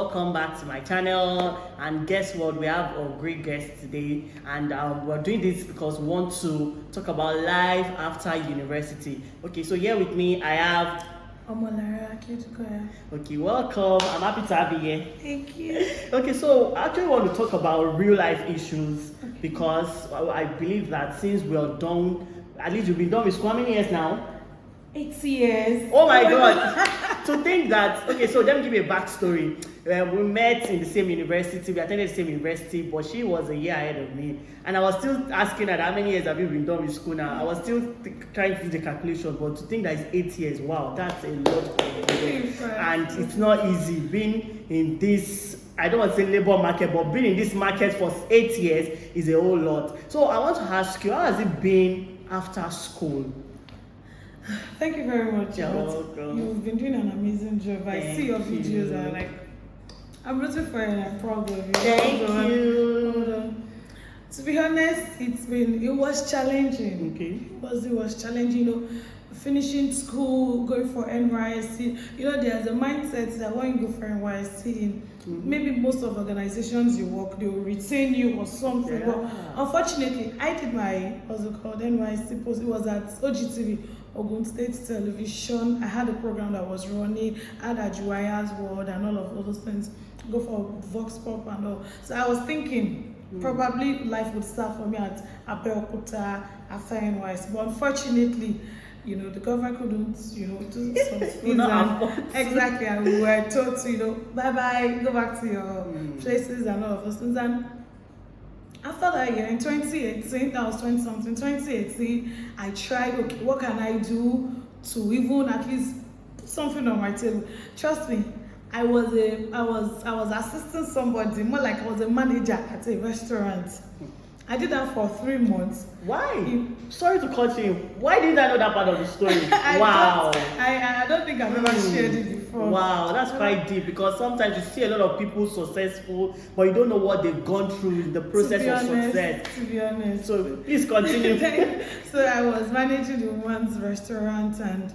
welcome back to my channel. And guess what, we have a great guest today, and we're doing this because we want to talk about life after university. Okay, so here with me I have okay, welcome. I'm happy to have you here. Thank you. Okay, so I actually want to talk about real life issues because I believe that since we are done, at least you've been done with school, how many years now? 8 years. Oh my God. To think that, okay, so let me give you a backstory. We met in the same university, we attended the same university, but she was a year ahead of me. And I was still asking her how many years have you been done with school now? I was still trying to do the calculation, but to think that it's 8 years, wow, that's a lot of years. And it's not easy being in this, I don't want to say labor market, but being in this market for 8 years is a whole lot. So I want to ask you, how has it been after school? Thank you very much. You're welcome. You've been doing an amazing job. I see your videos and I'm rooting for you and I'm proud of you. Thank you. To be honest, it was challenging. Okay. It was challenging, finishing school, going for NYSC. There's a mindset that when you go for NYSC, maybe most of organizations you work, they will retain you or something. Yeah. Well, unfortunately, I did my, NYSC post. It was at OGTV, Ogun State Television. I had a program that was running, I had Ajuwaya's World and all of those things. Go for Vox Pop and all. So I was thinking, probably life would start for me at Abeokuta after NYSC. But unfortunately, the government couldn't, do some things. Exactly, and we were told to, bye-bye, go back to your places and all of those things. And after that year, in 2018, that was 20-something, 2018, I tried, okay, what can I do to even at least put something on my table? Trust me, I was assisting somebody, more like I was a manager at a restaurant. I did that for 3 months. Why? Sorry to cut you. Why did I know that part of the story? Wow. I don't think I've ever shared it before. Wow, that's quite deep, because sometimes you see a lot of people successful, but you don't know what they've gone through in the process of success. To be honest. So please continue. So I was managing the woman's restaurant, and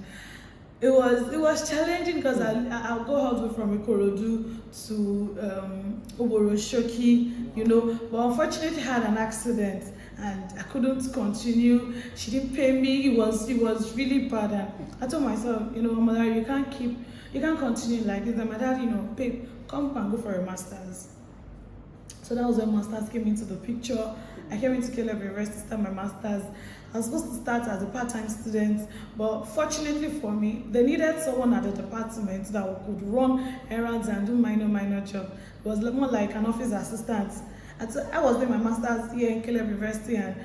it was challenging because I'll go all the way from Ikorodu to Oboroshoki, but unfortunately I had an accident and I couldn't continue. She didn't pay me. It was really bad, and I told myself, Mother, you can't continue like this. And my dad, babe, come and go for a master's. So that was when masters came into the picture. I came into Caleb University to start my masters. I was supposed to start as a part-time student, but fortunately for me, they needed someone at the department that could run errands and do minor job. It was more like an office assistant. And so I was doing my masters here in Caleb University, and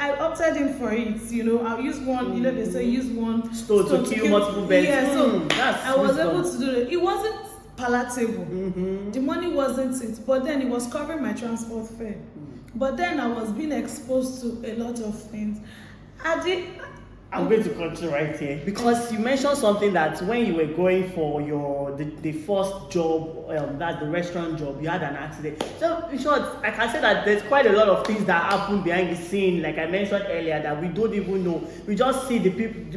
I opted in for it. I'll use one, they say use one stone to kill multiple birds. Yeah, so I was able to do it. It wasn't palatable. The money wasn't it, but then it was covering my transport fare. But then I was being exposed to a lot of things. I'm going to continue right here, because you mentioned something that when you were going for the first job, that's the restaurant job, you had an accident. So in short, I can say that there's quite a lot of things that happen behind the scene, like I mentioned earlier, that we don't even know. We just see the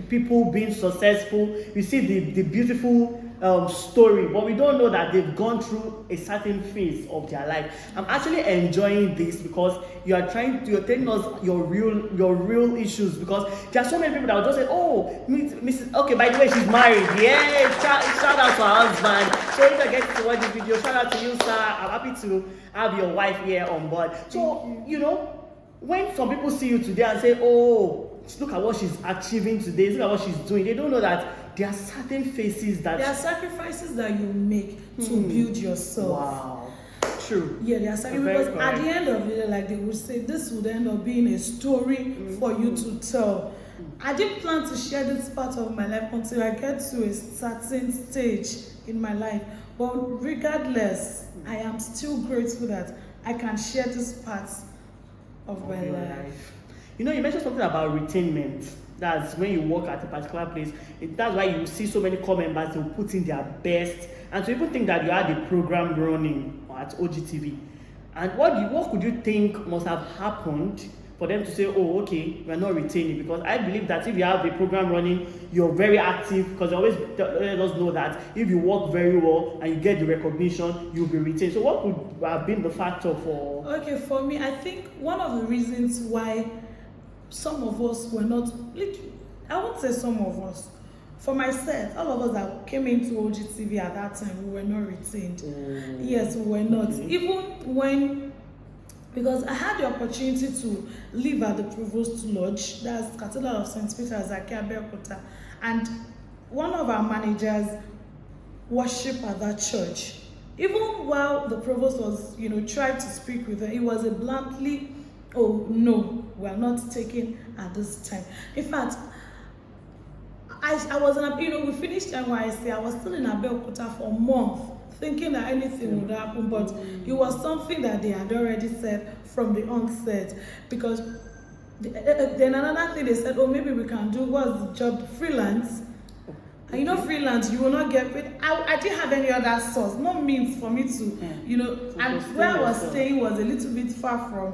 people being successful. We see the beautiful story, but we don't know that they've gone through a certain phase of their life. I'm actually enjoying this because you're telling us your real issues, because there are so many people that will just say, oh, Mrs. Okay, by the way, she's married. Yeah, shout out to her husband. So if I get to watch this video, shout out to you, sir. I'm happy to have your wife here on board. So when some people see you today and say, oh, look at what she's achieving today, look at what she's doing, they don't know that there are certain phases that there are sacrifices that you make to build yourself. Wow. True. Yeah, there are sacrifices, because at the end of it, like they would say, this would end up being a story for you to tell. I didn't plan to share this part of my life until I get to a certain stage in my life. But regardless, I am still grateful that I can share this part of my life. You mentioned something about retainment. That's when you work at a particular place. That's why you see so many core members, they'll put in their best. And to even think that you had a program running at OGTV. And what could you think must have happened for them to say, oh, okay, we're not retaining. Because I believe that if you have a program running, you're very active, because they always let us know that if you work very well and you get the recognition, you'll be retained. So what would have been the factor for... Okay, for me, I think one of the reasons why some of us were not, I won't say some of us, for myself, all of us that came into OGTV at that time, we were not retained. Yes, we were not. Okay. Even when, because I had the opportunity to live at the Provost Lodge, that's Cathedral of St. Peter's at Abeokuta, and one of our managers worship at that church. Even while the provost was, tried to speak with her, it was a bluntly, oh no, we are not taking at this time. In fact, I was in, we finished NYSC, I was still in Abeokuta for a month, thinking that anything would happen, but it was something that they had already said from the onset. Because then another thing they said, oh, maybe we can do, what's the job, freelance. And freelance, you will not get paid. I didn't have any other source, no means for me to, and where I was staying was a little bit far from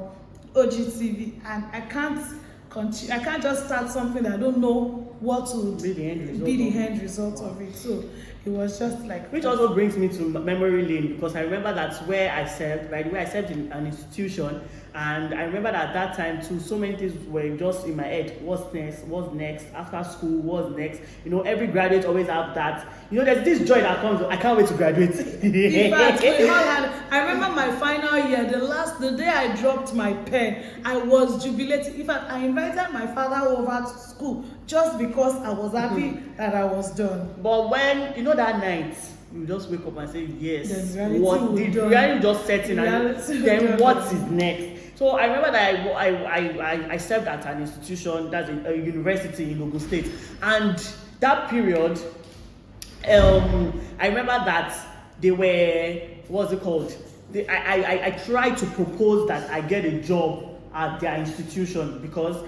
OGTV, and I can't just start something that I don't know what would be the end result of it. So it was just like... Which also brings me to memory lane, because I remember that's where I served, by the way, I served in an institution, and I remember that at that time too, so many things were just in my head. What's next, after school, what's next? Every graduate always have that. There's this joy that comes, I can't wait to graduate. In fact, I remember my final year, the day I dropped my pen, I was jubilating. In fact, I invited my father over to school just because I was happy that I was done. But when, that night, you just wake up and say, yes, the reality just set in, and then what is next? So I remember that I served at an institution, that's a university in Ogun State, and that period, I remember that they were, what's it called? I tried to propose that I get a job at their institution, because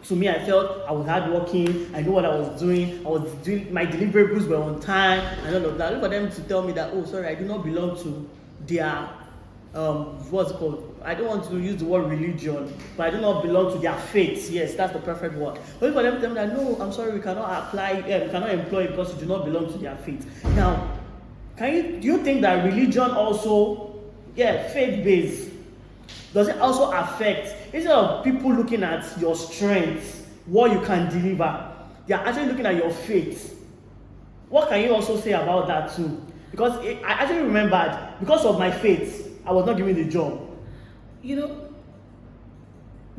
to me, I felt I was hardworking, I knew what I was doing, my deliverables were on time, and all of that. Look for them to tell me that, oh, sorry, I do not belong to their, what's it called? I don't want to use the word religion, but I do not belong to their faith. Yes, that's the perfect word. Only for them to tell me that, no, I'm sorry, we cannot we cannot employ you because you do not belong to their faith. Now, do you think that religion also, faith-based, does it also affect, instead of people looking at your strengths, what you can deliver, they are actually looking at your faith? What can you also say about that too? Because I actually remembered, because of my faith, I was not given the job.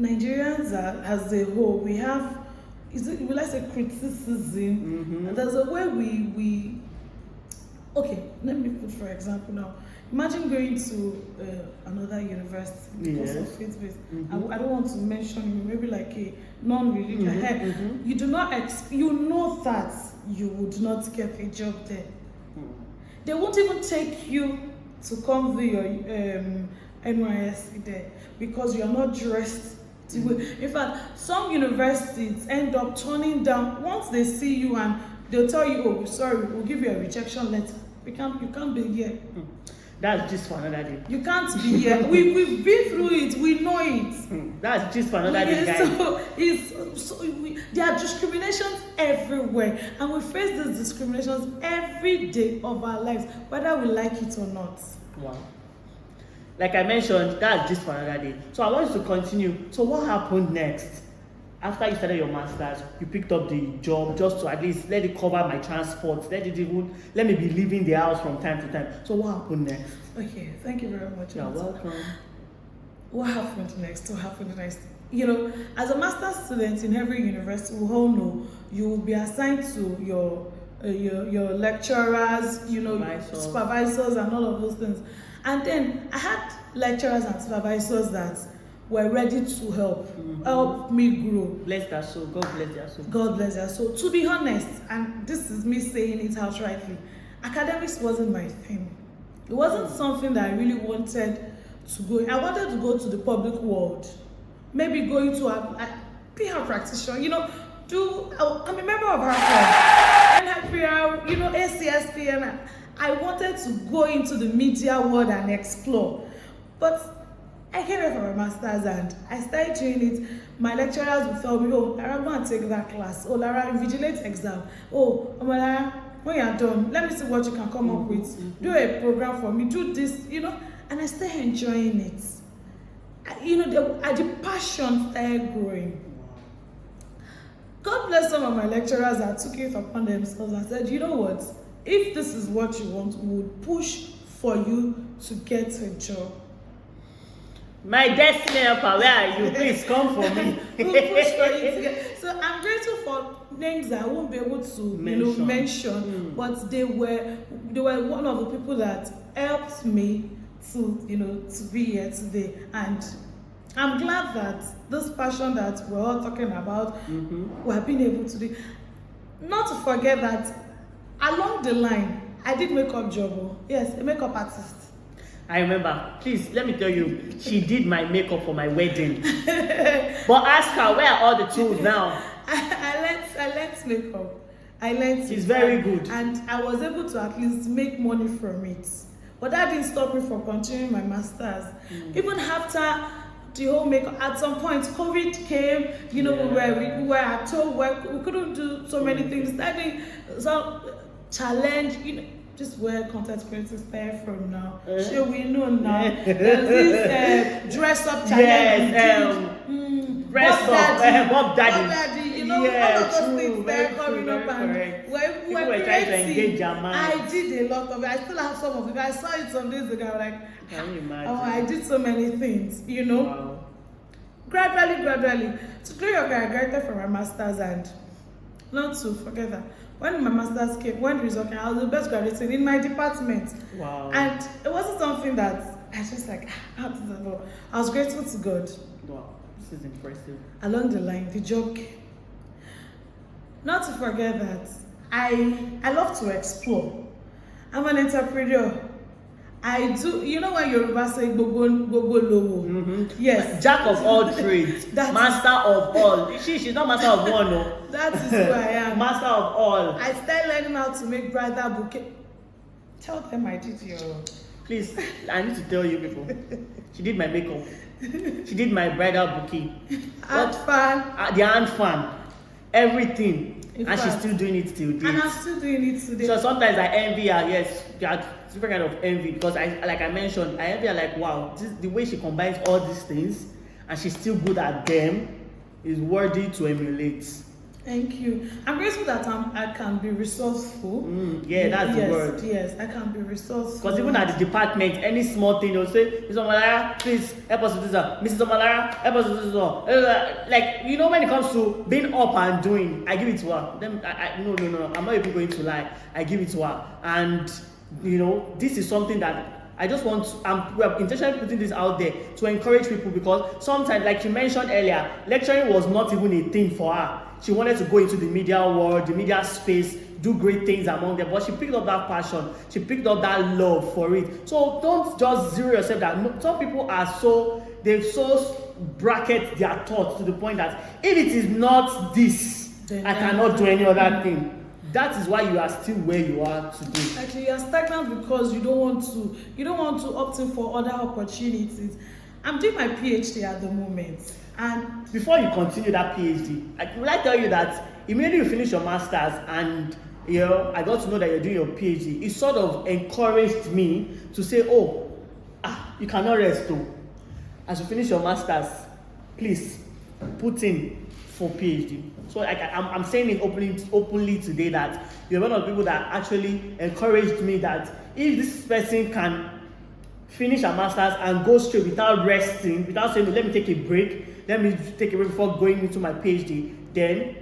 Nigerians as a whole, we have, will I say criticism? And there's a way we okay, let me put for example now. Imagine going to another university because of faith-based. I don't want to mention maybe like a non-religious. You do not you know that you would not get a job there. They won't even take you to come do your NYSC there because you are not dressed. In fact, some universities end up turning down once they see you, and they'll tell you, oh, sorry, we'll give you a rejection letter. You can't be here. That's just for another day. You can't be here. We've been through it. We know it. That's just for another day, guys. There are discriminations everywhere, and we face these discriminations every day of our lives, whether we like it or not. Wow. Like I mentioned, that's just for another day. So I want you to continue. So what happened next? After you started your master's, you picked up the job just to at least let it cover my transport. Let me be leaving the house from time to time. So what happened next? Okay, thank you very much. You're welcome. What happened next? As a master's student in every university, we all know you will be assigned to your lecturers, supervisors and all of those things. And then I had lecturers and supervisors that were ready to help me grow. Bless their soul. God bless their soul. God bless their soul. To be honest, and this is me saying it outrightly, academics wasn't my thing. It wasn't something that I really wanted to go. I wanted to go to the public world. Maybe going to a PR practitioner, I'm a member of our club, NIPR, ACSP, and I wanted to go into the media world and explore. But I came here for my master's and I started doing it. My lecturers would tell me, oh, Lara, go and take that class. Oh, Lara, invigilate exam. Oh, Lara, when you're done, let me see what you can come up with. Do a program for me, do this, and I started enjoying it. The passion started growing. God bless some of my lecturers that took it upon themselves and said, you know what, if this is what you want, we would push for you to get a job. My destiny helper, where are you? Please come for me. We'll push for you to get. So I'm grateful for names that I won't be able to mention, but they were one of the people that helped me to be here today. And I'm glad that this passion that we're all talking about, we're being able to do. Not to forget that along the line, I did makeup job. Yes, a makeup artist. I remember. Please, let me tell you, she did my makeup for my wedding. But ask her, where are all the tools now? I learned makeup. I learned. She's very good. And I was able to at least make money from it. But that didn't stop me from continuing my master's. Even after the whole makeup, at some point, COVID came, we were at home, we couldn't do so many things. Starting some challenge, just where content creators start from now. Sure, we know now. There's this dress up challenge. Yes, dress up, Bob Daddy. All of those things they're coming up, and we're trying to engage your mind. I did a lot of it. I still have some of it. I saw it some days ago. Like, can you imagine? I did so many things, Wow. Gradually. Today, I graduated from my master's, and not to forget that. When my master's came, when the result came, I was the best graduate in my department. Wow. And it wasn't something that I just how to do. I was grateful to God. Wow, this is impressive. Along the line, the job came. Not to forget that I love to explore. I'm an entrepreneur. I do, when Yoruba say gogo lowo. Yes. Jack of all trades, master of all. She's not master of one, no. That is who I am. Master of all. I started learning how to make bridal bouquet. Tell them I did your. Please, I need to tell you people. She did my makeup. She did my bridal bouquet. Hand fan. The hand fan. Everything. And she's still doing it till date. And I'm still doing it today. So sometimes I envy her. Yes, there are different kind of envy because like I mentioned, I envy her like, wow, the way she combines all these things and she's still good at them is worthy to emulate. Thank you. I'm grateful that I can be resourceful. That's the word. Yes, I can be resourceful. Because even at the department, any small thing they'll say, Mr. Omalara, please help us with this. Mrs. Omalara, help us with this. Like, when it comes to being up and doing, I give it to her. No. I'm not even going to lie. I give it to her. And, this is something that I just want to, we're intentionally putting this out there to encourage people because sometimes, like you mentioned earlier, lecturing was not even a thing for her. She wanted to go into the media world, the media space, do great things among them, but she picked up that passion. She picked up that love for it. So don't just zero yourself that some people they've so bracket their thoughts to the point that if it is not this, I cannot do any other thing. That is why you are still where you are today. Actually, you are stagnant because you don't want to opt in for other opportunities. I'm doing my PhD at the moment. And before you continue that PhD, will I tell you that immediately you finish your master's and I got to know that you're doing your PhD, it sort of encouraged me to say, you cannot rest though. As you finish your master's, please put in for PhD. So I'm saying it openly today that you're one of the people that actually encouraged me that if this person can finish a master's and go straight without resting, without saying, let me take a break before going into my PhD, then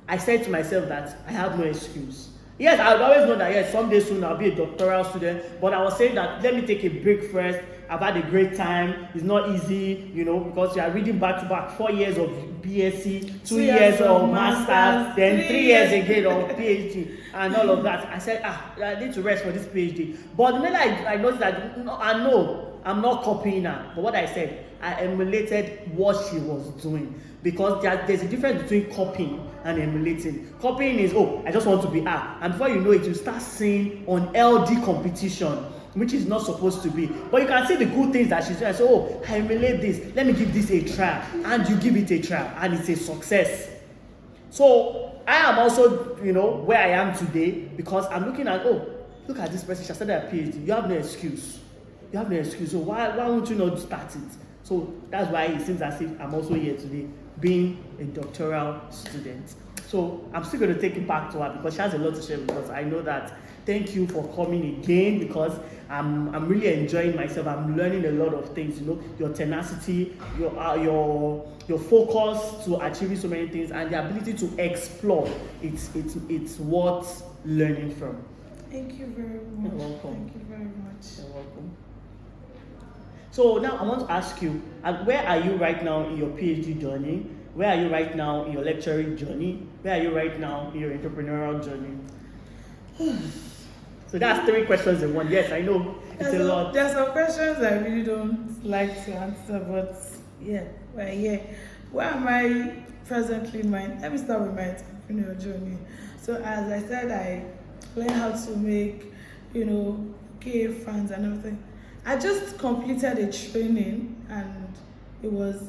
I said to myself that I have no excuse. Yes, I would always know that, yes, someday soon I'll be a doctoral student, but I was saying that let me take a break first. I've had a great time. It's not easy, because you are reading back to back 4 years of BSc, 2 years of master's, then 3 years again of PhD, and all of that. I said, I need to rest for this PhD. But the minute I noticed that, I know I'm not copying her. But what I said, I emulated what she was doing. Because there's a difference between copying and emulating. Copying is, I just want to be her. And before you know it, you start seeing on LD competition which is not supposed to be. But you can see the good things that she's doing. So, oh, I emulate this. Let me give this a try. And you give it a try. And it's a success. So, I am also, where I am today because I'm looking at, oh, look at this person. She started a PhD. You have no excuse. You have no excuse. So, why won't you not start it? So, that's why it seems as if I'm also here today, being a doctoral student. So I'm still going to take it back to her because she has a lot to share with us. I know that. Thank you for coming again because I'm really enjoying myself. I'm learning a lot of things. Your tenacity, your focus to achieving so many things, and the ability to explore. It's worth learning from. Thank you very much. You're welcome. Thank you very much. You're welcome. So now I want to ask you, where are you right now in your PhD journey? Where are you right now in your lecturing journey? Where are you right now in your entrepreneurial journey? So that's 3 questions in one. Yes, I know it's a lot. There are some questions I really don't like to answer, but yeah, well, yeah. Where am I presently in my? Let me start with my entrepreneurial journey. So as I said, I learned how to make, fans and everything. I just completed a training and it was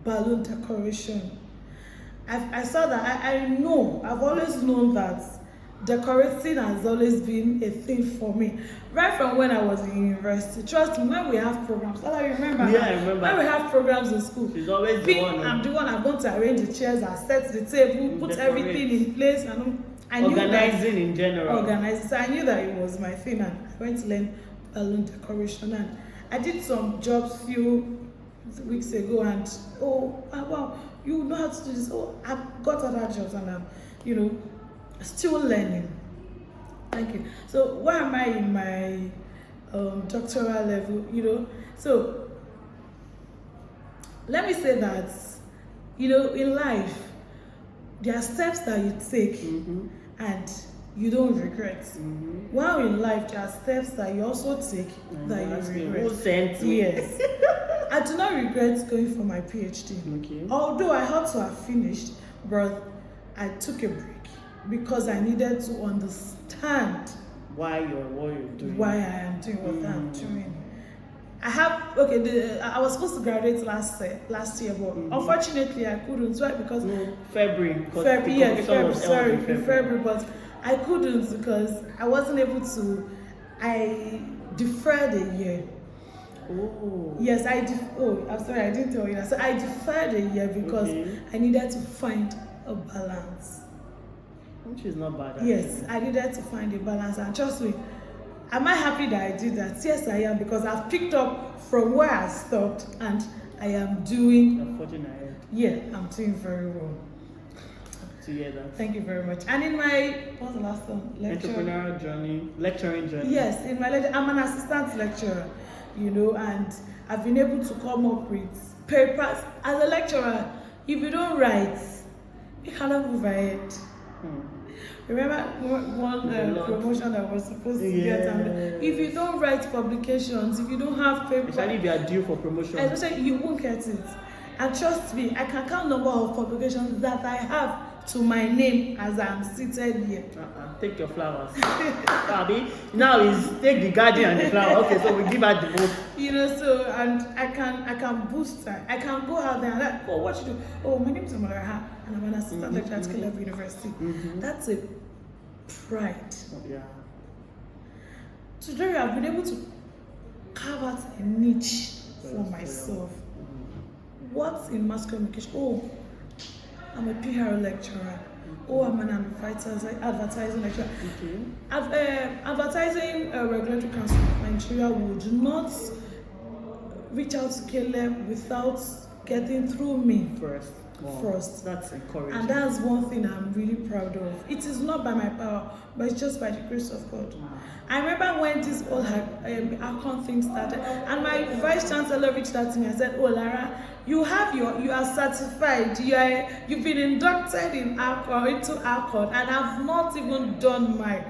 balloon decoration. I saw that, I've always known that decorating has always been a thing for me. Right from when I was in university. Trust me, when we have programs, all I remember. Yeah, I remember. When we have programs in school. She's always the one. I'm the one I'm going to arrange the chairs, I set the table, put everything in place, and organizing in general. Organizing. So I knew that it was my thing, and I went to learn balloon decoration, and I did some jobs few weeks ago, and wow, you know how to do this. Oh, I've got other jobs, and I'm still learning. Thank you. So where am I in my doctoral level? So let me say that in life there are steps that you take and you don't regret. While in life there are steps that you also take that you regret. Who sent me? Yes. I do not regret going for my PhD. Okay. Although I had to have finished, but I took a break because I needed to understand why I am doing what I'm doing. I was supposed to graduate last year, but unfortunately I couldn't. Why? Because February, but I couldn't because I wasn't able to. I deferred a year. Oh. Yes, I'm sorry, I didn't tell you that. So I deferred a year because I needed to find a balance. Which is not bad. Yes, I needed to find a balance, and trust me, am I happy that I did that? Yes, I am, because I've picked up from where I stopped, and I am doing. You're forging ahead. Yeah, I'm doing very well. To hear that. Thank you very much. And in my what's the last one? Entrepreneurial journey, lecturing journey. Yes, in my I'm an assistant lecturer, and I've been able to come up with papers as a lecturer. If you don't write, you cannot move ahead. Remember one promotion that was supposed to get, and if you don't write publications, if you don't have paper, especially if you are due for promotion, especially you won't get it. And trust me, I can count number of publications that I have to my name as I'm seated here. Take your flowers. Now is take the garden and the flower. Okay, so we give her the book. So and I can boost her. I can go out there and like, oh, what you do? Oh, my name is Amara, and I'm an assistant lecturer at Caleb University. That's a pride. Yeah. Today I've been able to carve out a niche for myself. What's in mass communication? Oh, I'm a PR lecturer. Oh, I'm an advertising lecturer. Advertising Regulatory Council of Nigeria would not reach out to Caleb without getting through me first. That's encouraging. And that's one thing I'm really proud of. It is not by my power, but it's just by the grace of God. I remember when this whole Akon thing started, and my vice chancellor reached out to me and said, "Oh, Lara, you are certified. You've been inducted into Akon, and I've not even done mine.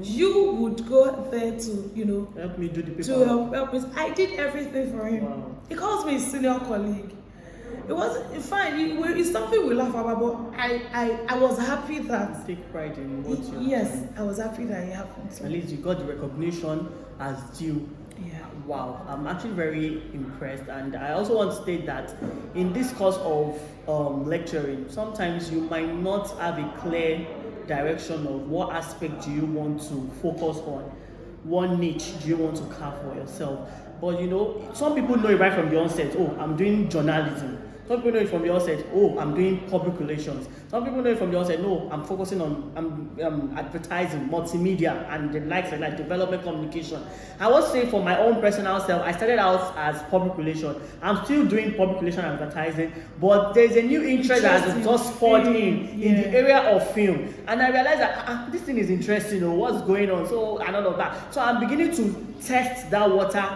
You would go there to help me do the paper. To help me. I did everything for him. Wow. He calls me his senior colleague. It wasn't fine. It's something we laugh about, but I was happy that. Take pride in what you're Yes, doing. I was happy that it happened. So. At least you got the recognition as due. Yeah. Wow, I'm actually very impressed, and I also want to state that in this course of lecturing, sometimes you might not have a clear direction of what aspect do you want to focus on, what niche do you want to carve for yourself. But you know, some people know it right from the onset. Oh, I'm doing journalism. Some people know it from the onset. Oh, I'm doing public relations. Some people know it from the onset. No, I'm focusing on advertising, multimedia, and the likes like development communication. I would say for my own personal self, I started out as public relations. I'm still doing public relation and advertising, but there's a new interest that has just fallen in the area of film, and I realized that this thing is interesting. Oh, what's going on? So and all of that. So I'm beginning to test that water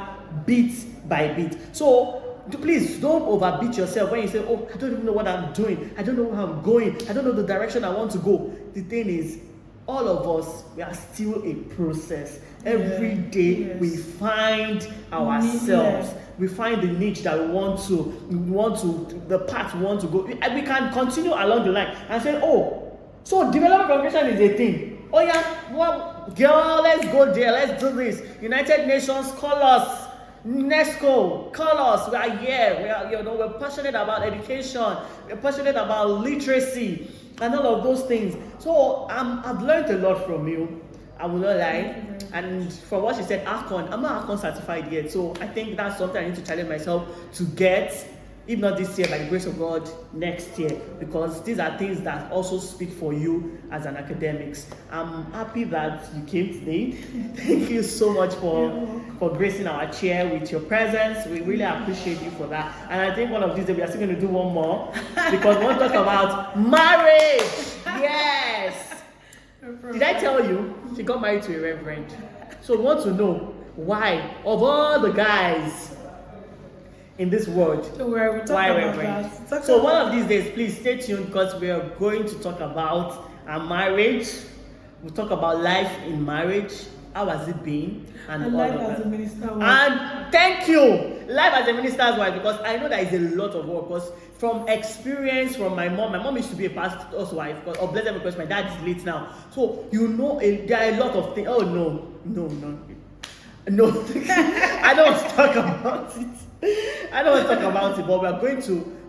bit by bit. So please don't overbeat yourself when you say, oh, I don't even know what I'm doing, I don't know where I'm going, I don't know the direction I want to go. The thing is, all of us, we are still a process. Every day we find ourselves, we find the niche that we want to, the path we want to go, and we can continue along the line and say, oh, so development communication is a thing. Oh yeah, well, girl, let's go there, let's do this. United Nations, call us. UNESCO, call us. We are here. We are, we're passionate about education. We're passionate about literacy and all of those things. So I've learned a lot from you. I will not lie. And from what she said, Archon, I'm not Archon certified yet. So I think that's something I need to challenge myself to get, if not this year, by the grace of God, next year, because these are things that also speak for you as an academics. I'm happy that you came today. Thank you so much for gracing our chair with your presence. We really appreciate you for that. And I think one of these days we are still going to do one more, because we want to talk about marriage. Yes. Did I tell you she got married to a reverend? So we want to know why, of all the guys in this world, why reverend? So one of these days, please stay tuned, because we are going to talk about our marriage. We'll talk about life in marriage. How has it been? And life as a minister's wife. And thank you, life as a minister's wife, because I know that is a lot of work. Because from experience from my mom used to be a pastor's wife. Because, oh, bless them, because my dad is late now. So you know, there are a lot of things. Oh no, I don't want to talk about it. I don't want to talk about it, but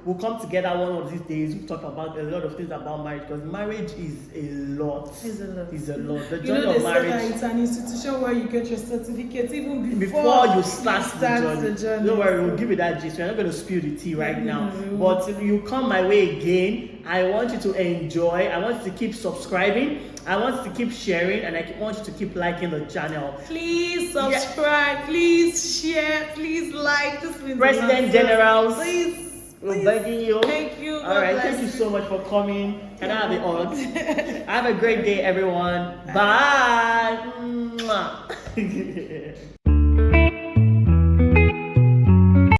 we'll come together one of these days. We'll talk about a lot of things about marriage, because marriage is a lot. It's a lot. The journey of marriage. Say that it's an institution where you get your certificate even before you start the journey. Don't worry, we'll give you that gist. We're not going to spill the tea right now. But if you come my way again, I want you to enjoy. I want you to keep subscribing. I want you to keep sharing, and I want you to keep liking the channel. Please subscribe, please share, please like. This means President Generals, please, we're begging you. Thank you. All right, thank you so much for coming. Can I have it on? Have a great day, everyone. Bye.